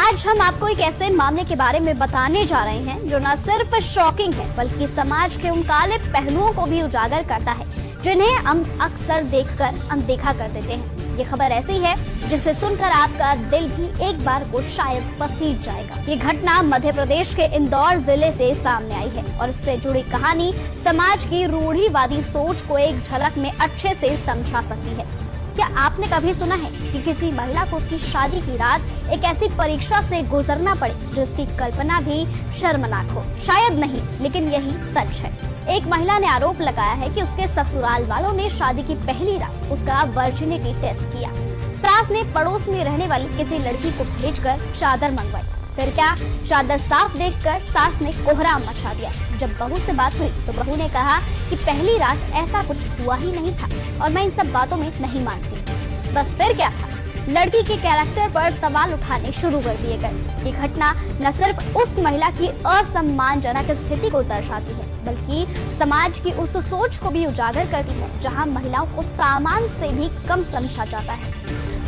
आज हम आपको एक ऐसे मामले के बारे में बताने जा रहे हैं जो न सिर्फ शॉकिंग है बल्कि समाज के उन काले पहलुओं को भी उजागर करता है जिन्हें हम अक्सर देखकर अनदेखा कर देते हैं। ये खबर ऐसी है जिसे सुनकर आपका दिल भी एक बार को शायद पसीज जाएगा। ये घटना मध्य प्रदेश के इंदौर जिले से सामने आई है और इससे जुड़ी कहानी समाज की रूढ़िवादी सोच को एक झलक में अच्छे से समझा सकती है। क्या आपने कभी सुना है कि किसी महिला को उसकी शादी की रात एक ऐसी परीक्षा से गुजरना पड़े जिसकी कल्पना भी शर्मनाक हो? शायद नहीं, लेकिन यही सच है। एक महिला ने आरोप लगाया है कि उसके ससुराल वालों ने शादी की पहली रात उसका वर्जिनिटी टेस्ट किया। सास ने पड़ोस में रहने वाली किसी लड़की को भेजकर चादर मंगवाई। फिर क्या, चादर साफ देखकर सास ने कोहराम मचा दिया। जब बहू से बात हुई तो बहू ने कहा कि पहली रात ऐसा कुछ हुआ ही नहीं था और मैं इन सब बातों में नहीं मानती। बस फिर क्या था, लड़की के कैरेक्टर पर सवाल उठाने शुरू कर दिए गए। ये घटना न सिर्फ उस महिला की असम्मानजनक स्थिति को दर्शाती है बल्कि समाज की उस सोच को भी उजागर करती है जहां महिलाओं को सामान से भी कम समझा जाता है।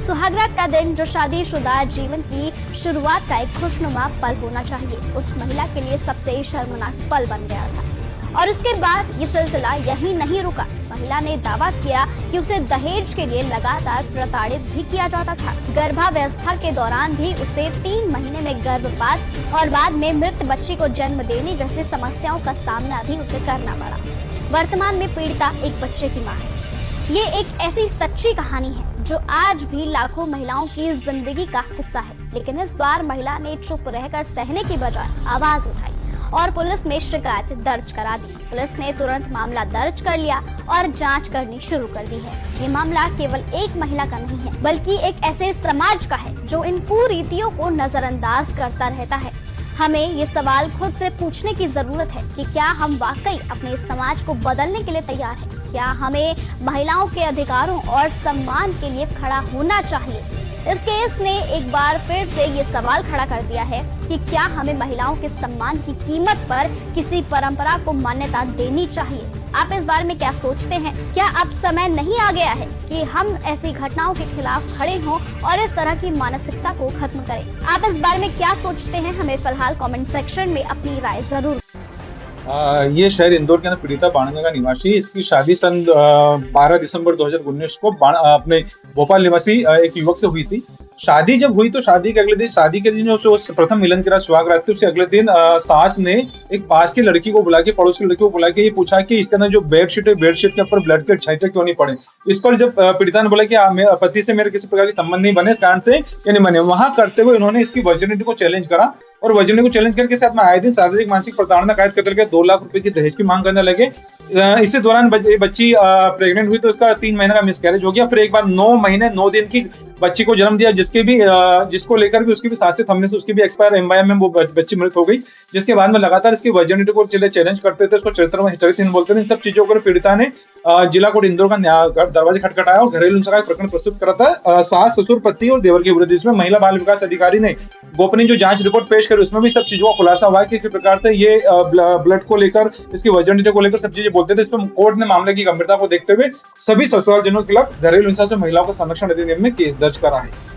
सुहागरात का दिन जो शादीशुदा जीवन की शुरुआत का एक खुशनुमा पल होना चाहिए, उस महिला के लिए सबसे शर्मनाक पल बन गया था। और उसके बाद ये सिलसिला यहीं नहीं रुका। महिला ने दावा किया कि उसे दहेज के लिए लगातार प्रताड़ित भी किया जाता था। गर्भावस्था के दौरान भी उसे 3 महीने में गर्भपात और बाद में मृत बच्ची को जन्म देने जैसी समस्याओं का सामना भी उसे करना पड़ा। वर्तमान में पीड़िता एक बच्चे की मां है। ये एक ऐसी सच्ची कहानी है जो आज भी लाखों महिलाओं की जिंदगी का हिस्सा है, लेकिन इस बार महिला ने चुप रहकर सहने की बजाय आवाज उठाई और पुलिस में शिकायत दर्ज करा दी। पुलिस ने तुरंत मामला दर्ज कर लिया और जांच करनी शुरू कर दी है। ये मामला केवल एक महिला का नहीं है बल्कि एक ऐसे समाज का है जो इन कुरीतियों को नजरअंदाज करता रहता है। हमें ये सवाल खुद से पूछने की जरूरत है कि क्या हम वाकई अपने समाज को बदलने के लिए तैयार हैं? क्या हमें महिलाओं के अधिकारों और सम्मान के लिए खड़ा होना चाहिए? इस केस ने एक बार फिर से ये सवाल खड़ा कर दिया है कि क्या हमें महिलाओं के सम्मान की कीमत पर किसी परंपरा को मान्यता देनी चाहिए? आप इस बारे में क्या सोचते हैं? क्या अब समय नहीं आ गया है कि हम ऐसी घटनाओं के खिलाफ खड़े हों और इस तरह की मानसिकता को खत्म करें? आप इस बारे में क्या सोचते हैं? हमें फिलहाल कमेंट सेक्शन में अपनी राय जरूर। ये शहर इंदौर के अंदर पीड़िता बाणगंगा का निवासी, इसकी शादी सन 12 दिसंबर 2019 को अपने भोपाल निवासी एक युवक से हुई थी। शादी जब हुई तो शादी के अगले दिन, शादी के दिन जो प्रथम मिलन के रात सुहागरात थी, उसके अगले दिन सास ने एक पास की लड़की को बुला के, पड़ोस की लड़की को बुला के ये पूछा कि इसके अंदर जो बेडशीट है, बेडशीट के ऊपर ब्लड के छांटे क्यों नहीं पड़े। इस पर जब पीड़िता ने बोला कि पति से मेरे किसी प्रकार के संबंध नहीं बने, इस कारण से ये नहीं बने, वहां करते हुए इन्होंने इसकी वर्जिनिटी को चैलेंज करा और वर्जिनिटी को चैलेंज करके साथ में आए दिन शारीरिक मानसिक प्रताड़ना कायद करके 2 लाख रुपए की दहेज की मांग करने लगे। इसी दौरान बच्ची प्रेग्नेंट हुई तो इसका 3 महीने का मिसकैरेज हो गया। फिर एक बार 9 महीने 9 दिन की बच्ची को जन्म दिया, जिसको लेकर भी उसकी भी सांसें थमने से उसकी भी एक्सपायर एम्ब्रायो में वो बच्ची मृत हो गई। जिसके बाद में लगातार इसकी वर्जिनिटी को चैलेंज करते थे, उसको चरित्रहीन बोलते थे। इन सब चीजों पर पीड़िता ने जिला कोर्ट इंदौर का दरवाजा खटखटाया और घरेलू हिंसा का प्रकरण प्रस्तुत करा था सास, ससुर, पति और देवर के विरुद्ध। इसमें महिला बाल विकास अधिकारी ने गोपनीय जो जांच रिपोर्ट पेश करी उसमें भी सब चीजों का खुलासा हुआ है कि किस प्रकार से ये ब्लड को लेकर, इसकी वर्जिनिटी को लेकर सब चीजें बोलते थे। इसमें कोर्ट ने मामले की गंभीरता को देखते हुए सभी ससुराल जनों के खिलाफ घरेलू हिंसा से महिलाओं को संरक्षण अधिनियम में केस दर्ज करा है।